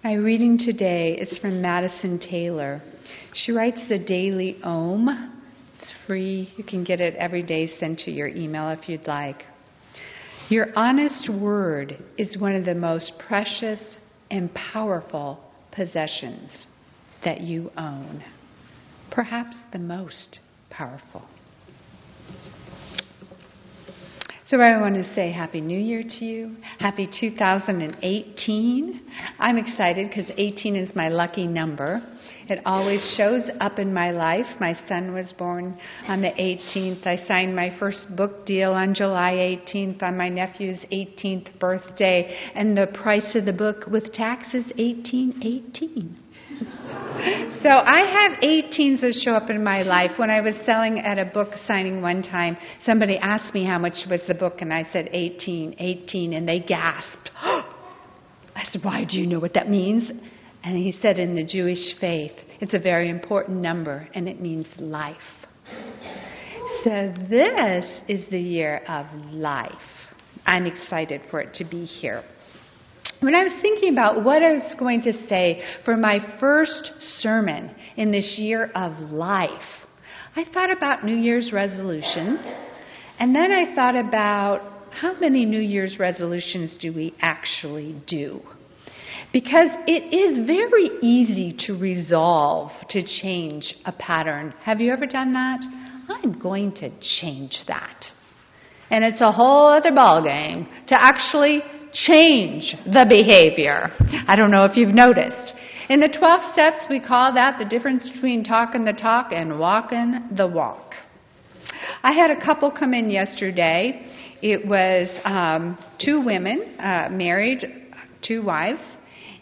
My reading today is from Madison Taylor. She writes the Daily Om. It's free. You can get it every day sent to your email if you'd like. Your honest word is one of the most precious and powerful possessions that you own. Perhaps the most powerful. So I want to say Happy New Year to you. Happy 2018. I'm excited because 18 is my lucky number. It always shows up in my life. My son was born on the 18th. I signed my first book deal on July 18th on my nephew's 18th birthday. And the price of the book with tax is $18.18. So I have 18s that show up in my life. When I was selling at a book signing one time, somebody asked me how much was the book, and I said 18, and they gasped. I said, why, do you know what that means? And he said, in the Jewish faith, it's a very important number, and it means life. So this is the year of life. I'm excited for it to be here. When I was thinking about what I was going to say for my first sermon in this year of life, I thought about New Year's resolutions, and then I thought about how many New Year's resolutions do we actually do? Because it is very easy to resolve to change a pattern. Have you ever done that? I'm going to change that. And it's a whole other ballgame to actually change the behavior. I don't know if you've noticed. In the 12 steps, we call that the difference between talking the talk and walking the walk. I had a couple come in yesterday. It was two women, married, two wives,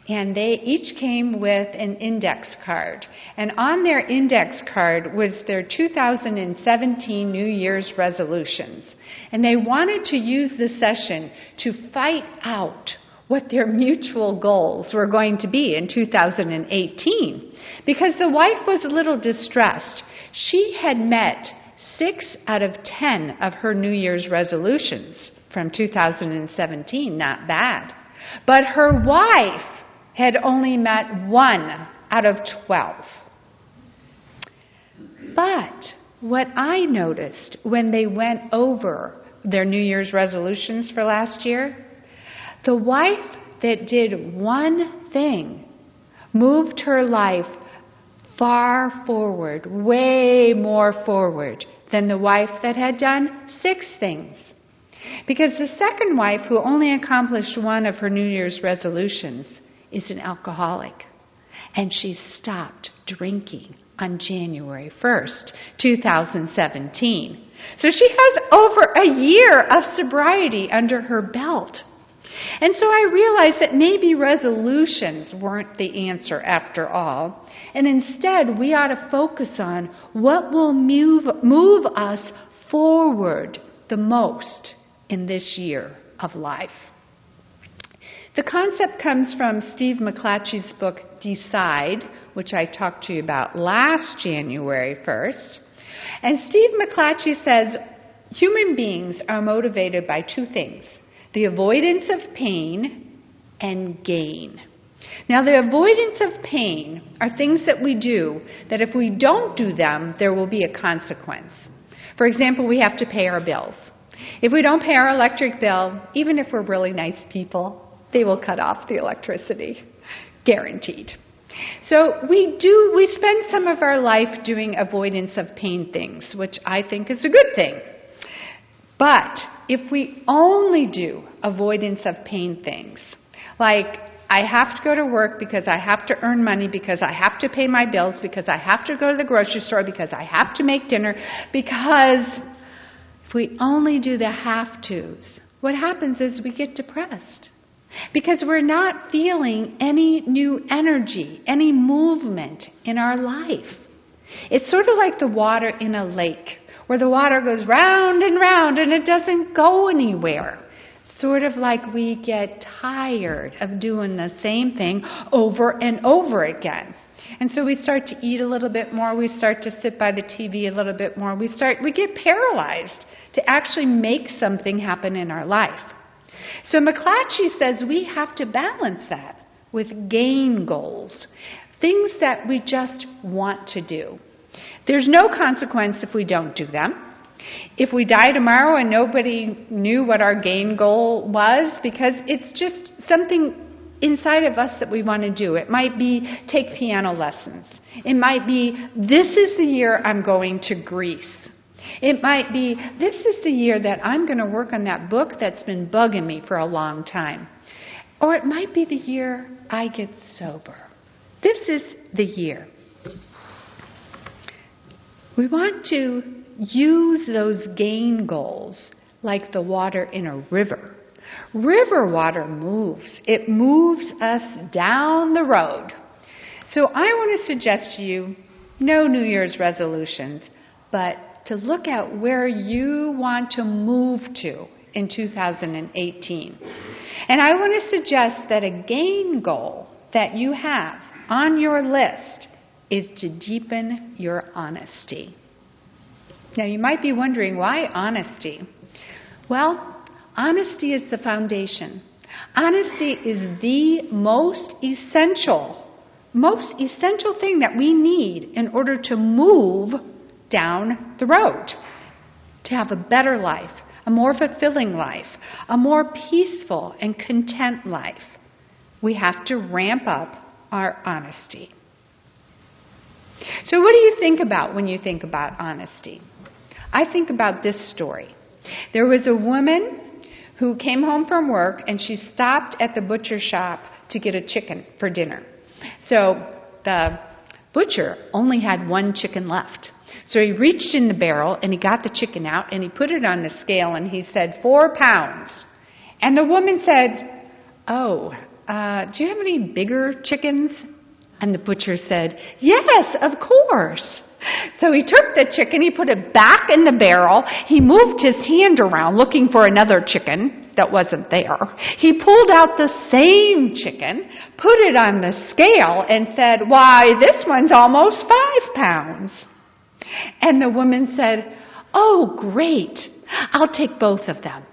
and they each came with an index card. And on their index card was their 2017 New Year's resolutions. And they wanted to use the session to fight out what their mutual goals were going to be in 2018. Because the wife was a little distressed. She had met 6 out of 10 of her New Year's resolutions from 2017. Not bad. But her wife had only met 1 out of 12. But what I noticed when they went over their New Year's resolutions for last year, the wife that did one thing moved her life far forward, way more forward than the wife that had done 6 things. Because the second wife, who only accomplished 1 of her New Year's resolutions, is an alcoholic. And she stopped drinking on January 1st, 2017. So she has over a year of sobriety under her belt. And so I realized that maybe resolutions weren't the answer after all. And instead, we ought to focus on what will move us forward the most in this year of life. The concept comes from Steve McClatchy's book, Decide, which I talked to you about last January 1st. And Steve McClatchy says, human beings are motivated by 2 things, the avoidance of pain and gain. Now, the avoidance of pain are things that we do that if we don't do them, there will be a consequence. For example, we have to pay our bills. If we don't pay our electric bill, even if we're really nice people, they will cut off the electricity. Guaranteed. So we spend some of our life doing avoidance of pain things, which I think is a good thing. But if we only do avoidance of pain things, like I have to go to work because I have to earn money, because I have to pay my bills, because I have to go to the grocery store, because I have to make dinner, because if we only do the have-tos, what happens is we get depressed. Because we're not feeling any new energy, any movement in our life. It's sort of like the water in a lake, where the water goes round and it doesn't go anywhere. Sort of like we get tired of doing the same thing over and over again. And so we start to eat a little bit more, we start to sit by the TV a little bit more, we get paralyzed to actually make something happen in our life. So McClatchy says we have to balance that. with gain goals, things that we just want to do. There's no consequence if we don't do them. If we die tomorrow and nobody knew what our gain goal was, because it's just something inside of us that we want to do. It might be take piano lessons. It might be, this is the year I'm going to Greece. It might be, this is the year that I'm going to work on that book that's been bugging me for a long time. Or it might be the year I get sober. This is the year. We want to use those gain goals like the water in a river. River water moves. It moves us down the road. So I want to suggest to you, no New Year's resolutions, but to look at where you want to move to in 2018. And I want to suggest that a gain goal that you have on your list is to deepen your honesty. Now you might be wondering, why honesty? Well, honesty is the foundation. Honesty is the most essential thing that we need in order to move down the road, to have a better life, a more fulfilling life, a more peaceful and content life. We have to ramp up our honesty. So what do you think about when you think about honesty? I think about this story. There was a woman who came home from work and she stopped at the butcher shop to get a chicken for dinner. So the butcher only had one chicken left. So he reached in the barrel and he got the chicken out and he put it on the scale and he said, 4 pounds. And the woman said, do you have any bigger chickens? And the butcher said, yes, of course. So he took the chicken, he put it back in the barrel, he moved his hand around looking for another chicken that wasn't there. He pulled out the same chicken, put it on the scale, and said, why, this one's almost 5 pounds. And the woman said, oh, great, I'll take both of them.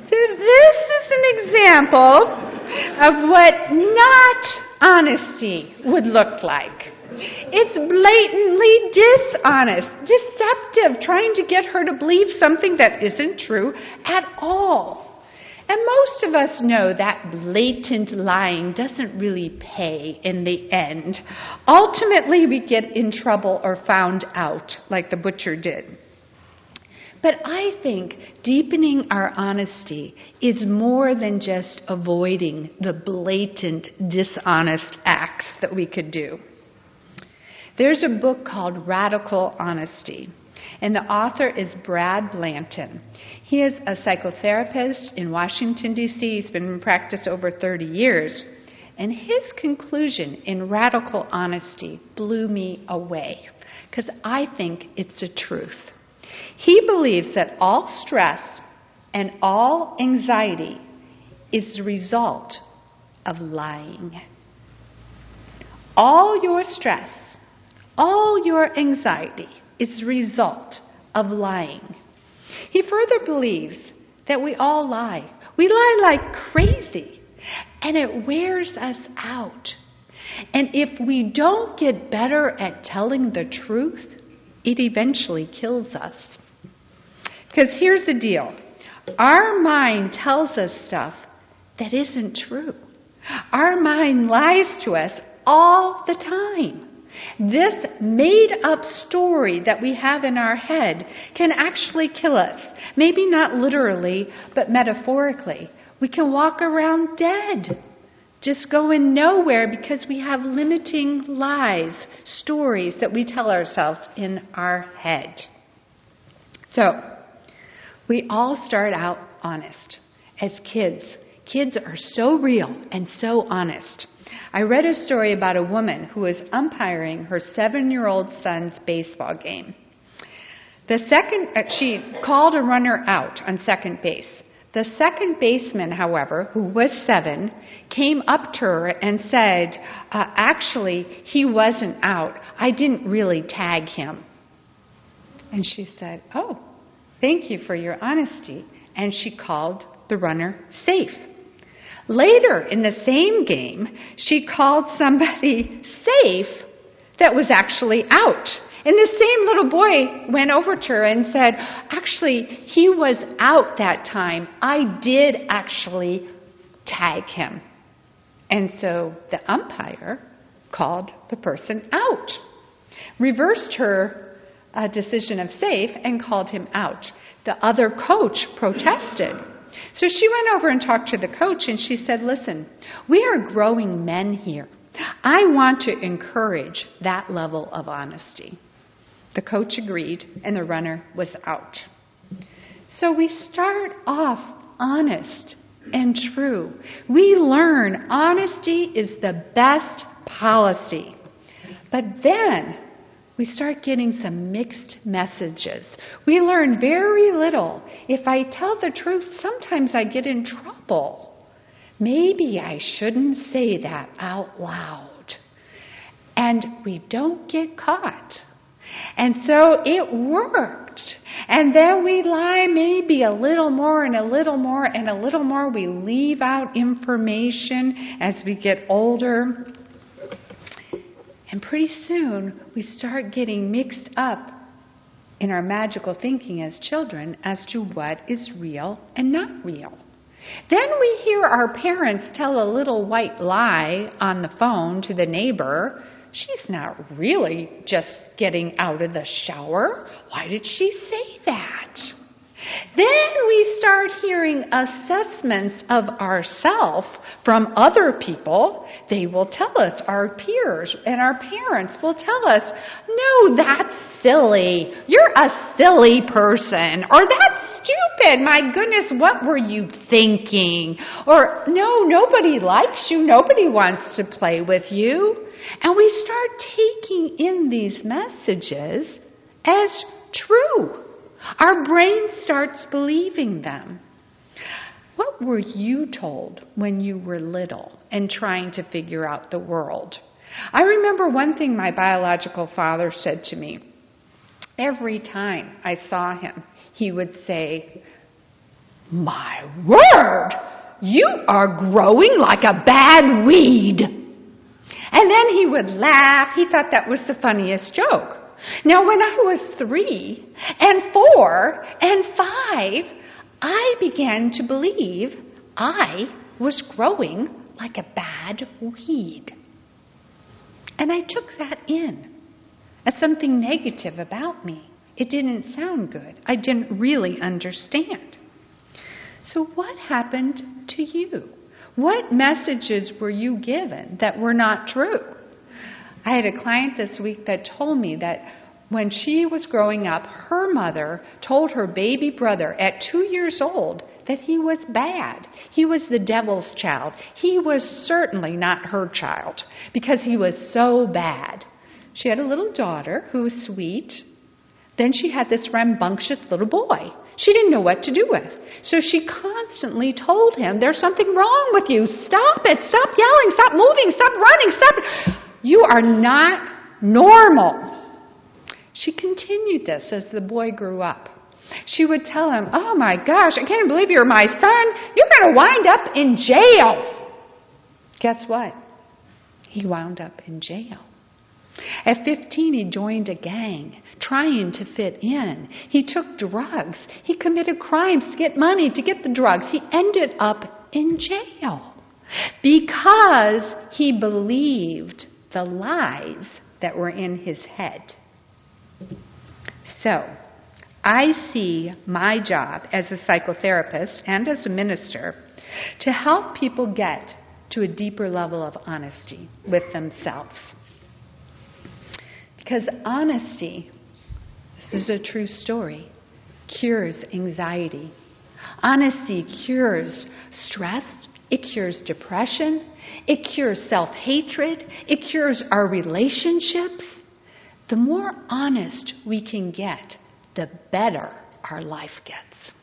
So this is an example of what not honesty would look like. It's blatantly dishonest, deceptive, trying to get her to believe something that isn't true at all. And most of us know that blatant lying doesn't really pay in the end. Ultimately, we get in trouble or found out, like the butcher did. But I think deepening our honesty is more than just avoiding the blatant, dishonest acts that we could do. There's a book called Radical Honesty, and the author is Brad Blanton. He is a psychotherapist in Washington, D.C. He's been in practice over 30 years. And his conclusion in Radical Honesty blew me away, because I think it's the truth. He believes that all stress and all anxiety is the result of lying. All your stress, all your anxiety is the result of lying. He further believes that we all lie. We lie like crazy, and it wears us out. And if we don't get better at telling the truth, it eventually kills us. Because here's the deal. Our mind tells us stuff that isn't true. Our mind lies to us all the time. This made-up story that we have in our head can actually kill us. Maybe not literally, but metaphorically. We can walk around dead, just going nowhere because we have limiting lies, stories that we tell ourselves in our head. So, we all start out honest. As kids, kids are so real and so honest. I read a story about a woman who was umpiring her 7-year-old son's baseball game. She called a runner out on second base. The second baseman, however, who was 7, came up to her and said, actually, he wasn't out. I didn't really tag him. And she said, oh, thank you for your honesty. and she called the runner safe. Later in the same game, she called somebody safe that was actually out. And the same little boy went over to her and said, actually, he was out that time. I did actually tag him. And so the umpire called the person out, reversed her decision of safe and called him out. The other coach protested. So she went over and talked to the coach, and she said, listen, we are growing men here. I want to encourage that level of honesty. The coach agreed, and the runner was out. So we start off honest and true. We learn honesty is the best policy. But then we start getting some mixed messages. We learn very little. If I tell the truth, sometimes I get in trouble. Maybe I shouldn't say that out loud. And we don't get caught. And so it worked. And then we lie maybe a little more and a little more and a little more. We leave out information as we get older. And pretty soon we start getting mixed up in our magical thinking as children as to what is real and not real. Then we hear our parents tell a little white lie on the phone to the neighbor. She's not really just getting out of the shower. Why did she say that? Then we start hearing assessments of ourselves from other people. They will tell us, our peers and our parents will tell us, no, that's silly. You're a silly person. Or that's stupid. My goodness, what were you thinking? Or no, nobody likes you. Nobody wants to play with you. And we start taking in these messages as true. Our brain starts believing them. What were you told when you were little and trying to figure out the world? I remember one thing my biological father said to me. Every time I saw him, he would say, "My word, you are growing like a bad weed." And then he would laugh. He thought that was the funniest joke. Now, when I was 3 and 4 and 5, I began to believe I was growing like a bad weed. And I took that in as something negative about me. It didn't sound good. I didn't really understand. So what happened to you? What messages were you given that were not true? I had a client this week that told me that when she was growing up, her mother told her baby brother at 2 years old that he was bad. He was the devil's child. He was certainly not her child because he was so bad. She had a little daughter who was sweet. Then she had this rambunctious little boy. She didn't know what to do with. So she constantly told him, "There's something wrong with you. Stop it. Stop yelling. Stop moving. Stop running. Stop. You are not normal." She continued this as the boy grew up. She would tell him, "Oh my gosh, I can't believe you're my son. You're going to wind up in jail." Guess what? He wound up in jail. At 15, he joined a gang, trying to fit in. He took drugs. He committed crimes to get money, to get the drugs. He ended up in jail because he believed the lies that were in his head. So, I see my job as a psychotherapist and as a minister to help people get to a deeper level of honesty with themselves. Because honesty, this is a true story, cures anxiety. Honesty cures stress. It cures depression. It cures self-hatred. It cures our relationships. The more honest we can get, the better our life gets.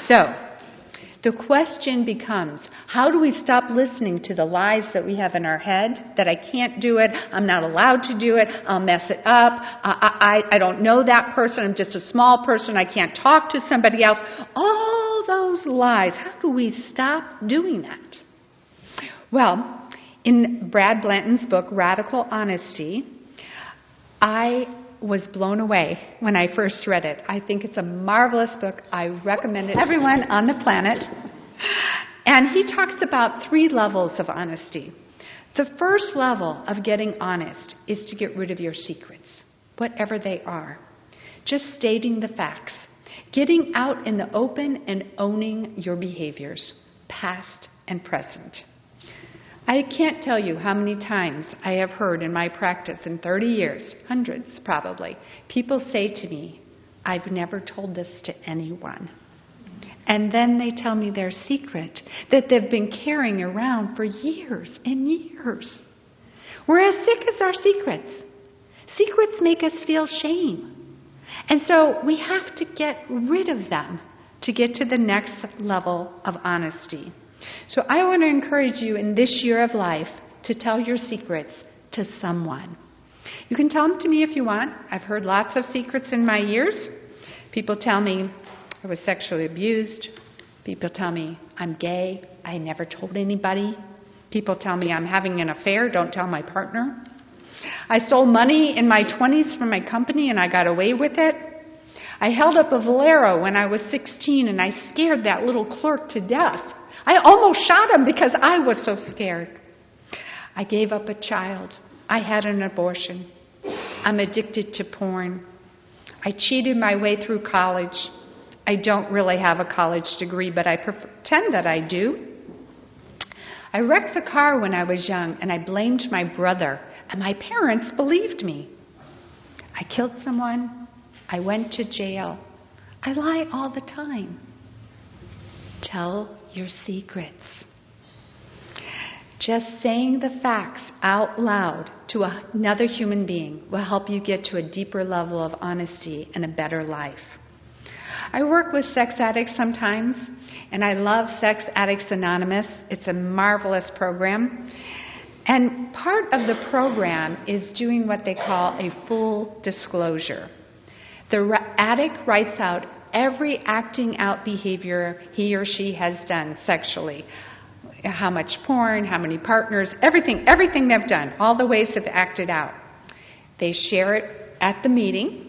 So, the question becomes, how do we stop listening to the lies that we have in our head, that I can't do it, I'm not allowed to do it, I'll mess it up, I don't know that person, I'm just a small person, I can't talk to somebody else. All all those lies. How do we stop doing that? Well, in Brad Blanton's book, Radical Honesty, I was blown away when I first read it. I think it's a marvelous book. I recommend it to everyone on the planet. And he talks about 3 levels of honesty. The first level of getting honest is to get rid of your secrets, whatever they are. Just stating the facts. Getting out in the open and owning your behaviors, past and present. I can't tell you how many times I have heard in my practice in 30 years, hundreds probably, people say to me, I've never told this to anyone. And then they tell me their secret that they've been carrying around for years and years. We're as sick as our secrets. Secrets make us feel shame. And so we have to get rid of them to get to the next level of honesty. So I want to encourage you in this year of life to tell your secrets to someone. You can tell them to me if you want. I've heard lots of secrets in my years. People tell me I was sexually abused. People tell me I'm gay. I never told anybody. People tell me I'm having an affair. Don't tell my partner. I stole money in my 20s from my company and I got away with it. I held up a Valero when I was 16 and I scared that little clerk to death. I almost shot him because I was so scared. I gave up a child. I had an abortion. I'm addicted to porn. I cheated my way through college. I don't really have a college degree, but I pretend that I do. I wrecked the car when I was young, and I blamed my brother, and my parents believed me. I killed someone. I went to jail. I lie all the time. Tell your secrets. Just saying the facts out loud to another human being will help you get to a deeper level of honesty and a better life. I work with sex addicts sometimes, and I love Sex Addicts Anonymous. It's a marvelous program. And part of the program is doing what they call a full disclosure. The addict writes out every acting out behavior he or she has done sexually. How much porn, how many partners, everything they've done, all the ways they've acted out. They share it at the meeting.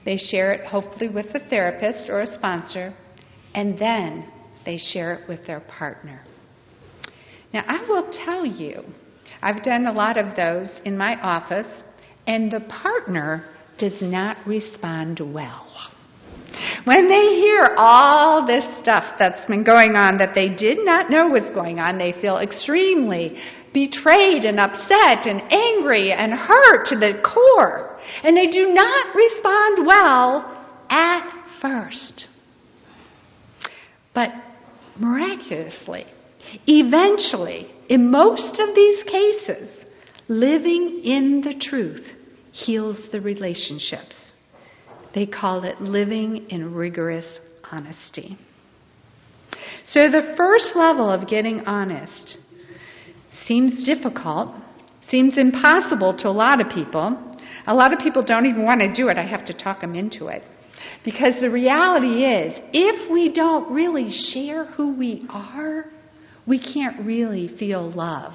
They share it hopefully with a therapist or a sponsor, and then they share it with their partner. Now, I will tell you, I've done a lot of those in my office, and the partner does not respond well. When they hear all this stuff that's been going on that they did not know was going on, they feel extremely betrayed and upset and angry and hurt to the core. And they do not respond well at first. But miraculously, eventually, in most of these cases, living in the truth heals the relationships. They call it living in rigorous honesty. So the first level of getting honest seems difficult, seems impossible to a lot of people. A lot of people don't even want to do it. I have to talk them into it. Because the reality is, if we don't really share who we are, we can't really feel love.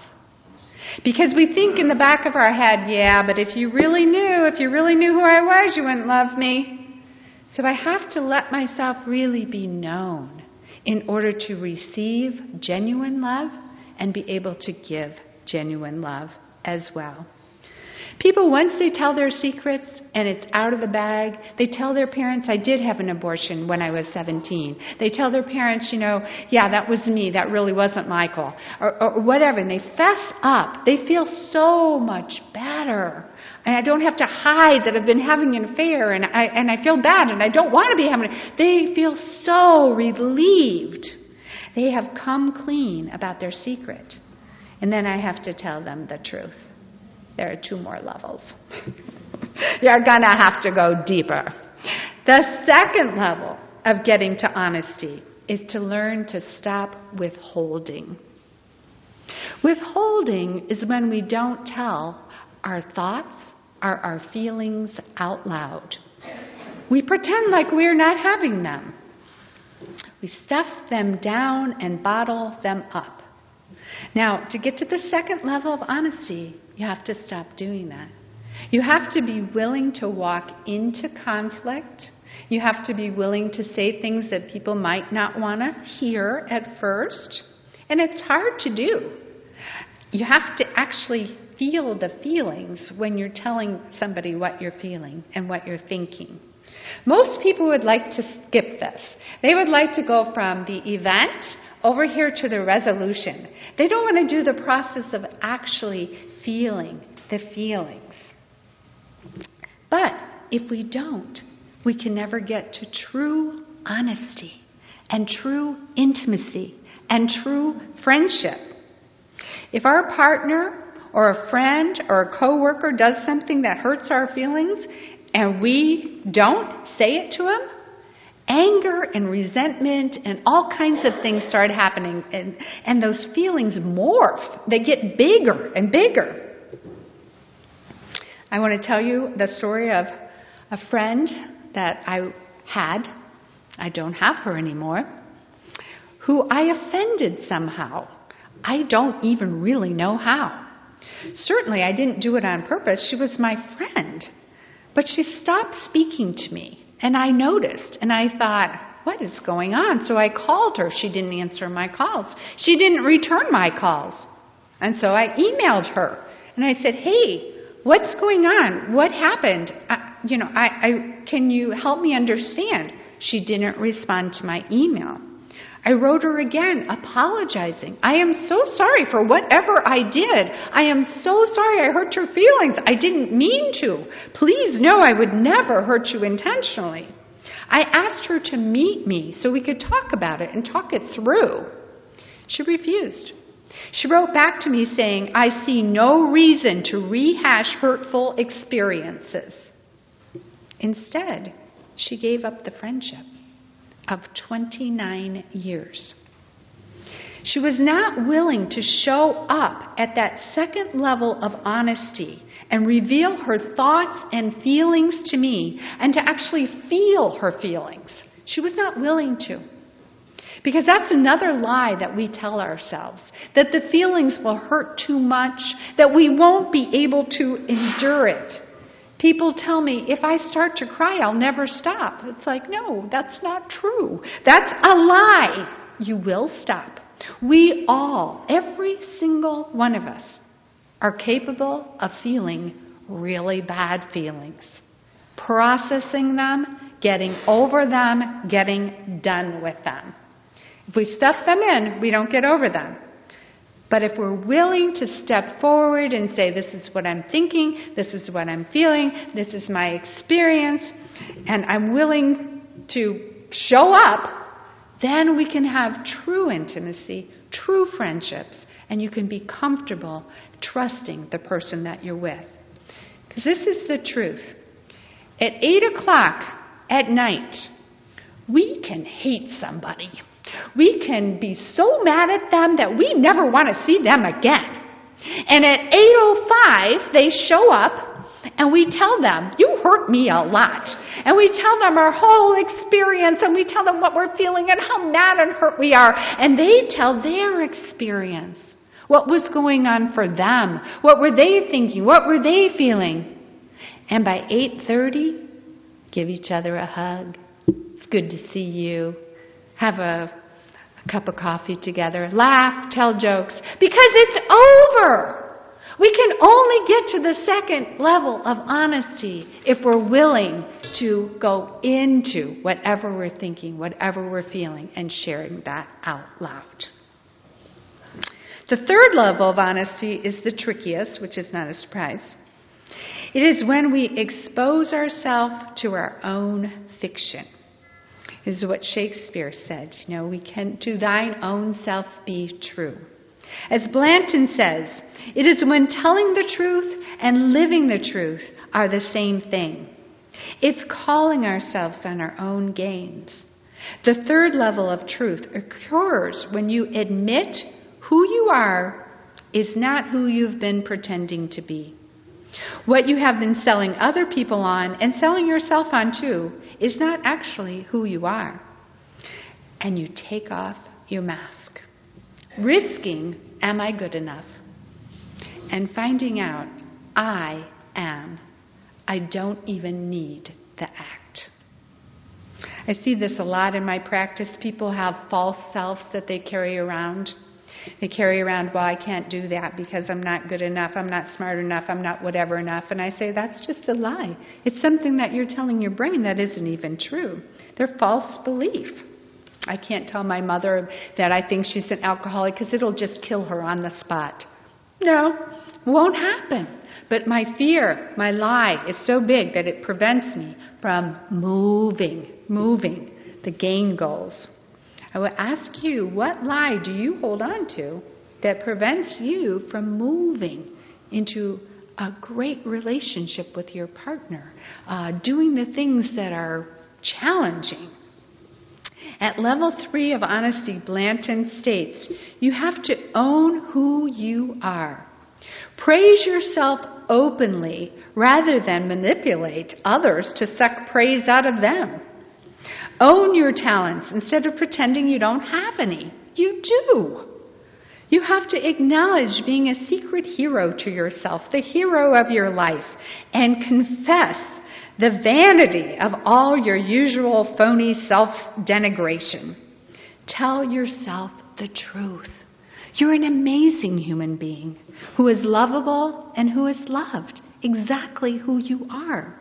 Because we think in the back of our head, yeah, but if you really knew who I was, you wouldn't love me. So I have to let myself really be known in order to receive genuine love and be able to give genuine love as well. People, once they tell their secrets and it's out of the bag, they tell their parents, I did have an abortion when I was 17. They tell their parents, yeah, that was me, that really wasn't Michael, or whatever, and they fess up. They feel so much better. And I don't have to hide that I've been having an affair, and I feel bad, and I don't want to be having it. They feel so relieved. They have come clean about their secret. And then I have to tell them the truth. There are 2 more levels. You're going to have to go deeper. The second level of getting to honesty is to learn to stop withholding. Withholding is when we don't tell our thoughts or our feelings out loud. We pretend like we're not having them. We stuff them down and bottle them up. Now, to get to the second level of honesty, you have to stop doing that. You have to be willing to walk into conflict. You have to be willing to say things that people might not want to hear at first. And it's hard to do. You have to actually feel the feelings when you're telling somebody what you're feeling and what you're thinking. Most people would like to skip this. They would like to go from the event over here to the resolution. They don't want to do the process of actually feeling the feelings. But if we don't, we can never get to true honesty and true intimacy and true friendship. If our partner or a friend or a coworker does something that hurts our feelings and we don't say it to them, anger and resentment and all kinds of things start happening, and those feelings morph. They get bigger and bigger. I want to tell you the story of a friend that I had, I don't have her anymore, who I offended somehow. I don't even really know how. Certainly I didn't do it on purpose. She was my friend. But she stopped speaking to me, and I noticed, and I thought, what is going on? So I called her. She didn't answer my calls. She didn't return my calls. And so I emailed her, and I said, hey, what's going on? What happened? Can you help me understand? She didn't respond to my email. I wrote her again, apologizing. I am so sorry for whatever I did. I am so sorry I hurt your feelings. I didn't mean to. Please know I would never hurt you intentionally. I asked her to meet me so we could talk about it and talk it through. She refused. She wrote back to me saying, I see no reason to rehash hurtful experiences. Instead, she gave up the friendship of 29 years. She was not willing to show up at that second level of honesty and reveal her thoughts and feelings to me and to actually feel her feelings. She was not willing to. Because that's another lie that we tell ourselves, that the feelings will hurt too much, that we won't be able to endure it. People tell me, if I start to cry, I'll never stop. It's like, no, that's not true. That's a lie. You will stop. We all, every single one of us, are capable of feeling really bad feelings, processing them, getting over them, getting done with them. If we stuff them in, we don't get over them. But if we're willing to step forward and say, this is what I'm thinking, this is what I'm feeling, this is my experience, and I'm willing to show up, then we can have true intimacy, true friendships, and you can be comfortable trusting the person that you're with. Because this is the truth. At 8 o'clock at night, we can hate somebody. We can be so mad at them that we never want to see them again. And at 8:05, they show up, and we tell them, you hurt me a lot. And we tell them our whole experience, and we tell them what we're feeling and how mad and hurt we are. And they tell their experience, what was going on for them, what were they thinking, what were they feeling. And by 8:30, give each other a hug. It's good to see you. Have a cup of coffee together, laugh, tell jokes, because it's over. We can only get to the second level of honesty if we're willing to go into whatever we're thinking, whatever we're feeling, and sharing that out loud. The third level of honesty is the trickiest, which is not a surprise. It is when we expose ourselves to our own fiction. This is what Shakespeare said. We can to thine own self be true. As Blanton says, it is when telling the truth and living the truth are the same thing. It's calling ourselves on our own games. The third level of truth occurs when you admit who you are is not who you've been pretending to be. What you have been selling other people on and selling yourself on too is not actually who you are. and you take off your mask. Risking, am I good enough? And finding out, I am. I don't even need the act. I see this a lot in my practice. People have false selves that they carry around. They carry around, well, I can't do that because I'm not good enough, I'm not smart enough, I'm not whatever enough. And I say, that's just a lie. It's something that you're telling your brain that isn't even true. They're false belief. I can't tell my mother that I think she's an alcoholic because it'll just kill her on the spot. No, won't happen. But my fear, my lie, is so big that it prevents me from moving the gain goals. I will ask you, what lie do you hold on to that prevents you from moving into a great relationship with your partner, doing the things that are challenging? At level 3 of honesty, Blanton states, you have to own who you are. Praise yourself openly rather than manipulate others to suck praise out of them. Own your talents instead of pretending you don't have any. You do. You have to acknowledge being a secret hero to yourself, the hero of your life, and confess the vanity of all your usual phony self-denigration. Tell yourself the truth. You're an amazing human being who is lovable and who is loved, exactly who you are.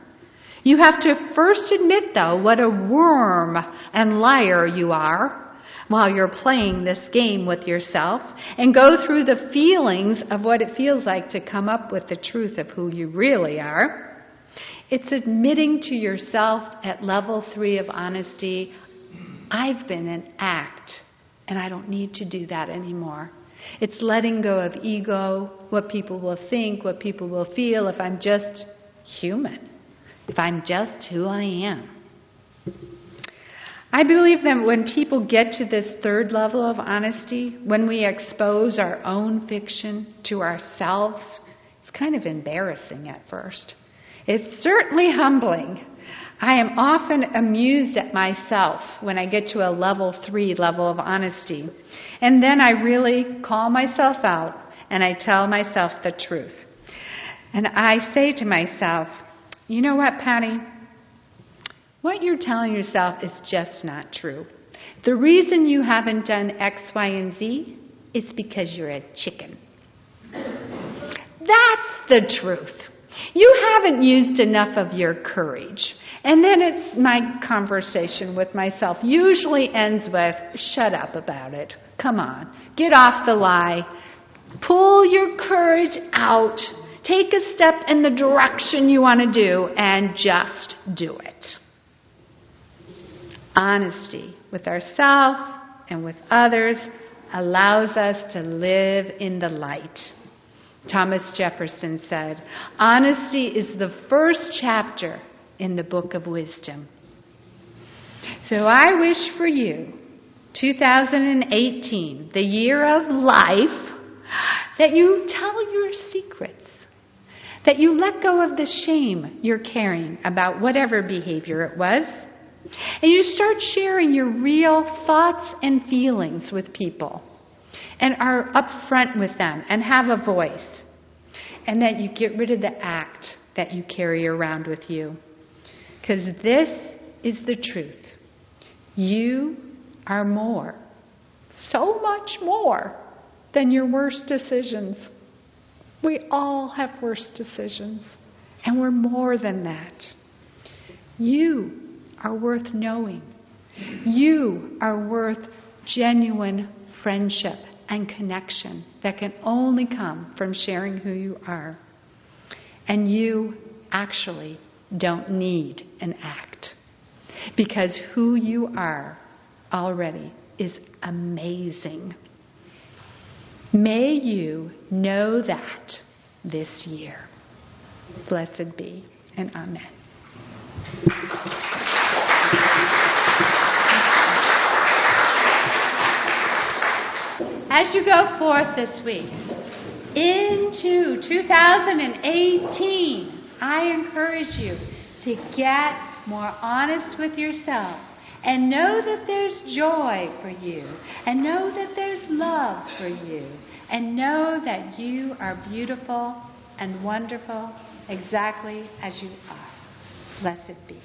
You have to first admit, though, what a worm and liar you are while you're playing this game with yourself, and go through the feelings of what it feels like to come up with the truth of who you really are. It's admitting to yourself at level 3 of honesty, I've been an act, and I don't need to do that anymore. It's letting go of ego, what people will think, what people will feel if I'm just human, if I'm just who I am. I believe that when people get to this 3rd level of honesty, when we expose our own fiction to ourselves, it's kind of embarrassing at first. It's certainly humbling. I am often amused at myself when I get to a level 3 level of honesty. And then I really call myself out and I tell myself the truth. And I say to myself, you know what, Patti? What you're telling yourself is just not true. The reason you haven't done X, Y, and Z is because you're a chicken. That's the truth. You haven't used enough of your courage. And then it's my conversation with myself usually ends with, shut up about it. Come on. Get off the lie. Pull your courage out. Take a step in the direction you want to do and just do it. Honesty with ourselves and with others allows us to live in the light. Thomas Jefferson said, honesty is the first chapter in the book of wisdom. So I wish for you, 2018, the year of life, that you tell your secrets, that you let go of the shame you're carrying about whatever behavior it was, and you start sharing your real thoughts and feelings with people, and are upfront with them and have a voice. And that you get rid of the act that you carry around with you. Because this is the truth. You are more, so much more, than your worst decisions. We all have worst decisions. And we're more than that. You are worth knowing. You are worth genuine friendship and connection that can only come from sharing who you are. And you actually don't need an act, because who you are already is amazing. May you know that this year. Blessed be, and amen. As you go forth this week into 2018, I encourage you to get more honest with yourself And know that there's joy for you. And know that there's love for you. And know that you are beautiful and wonderful exactly as you are. Blessed be.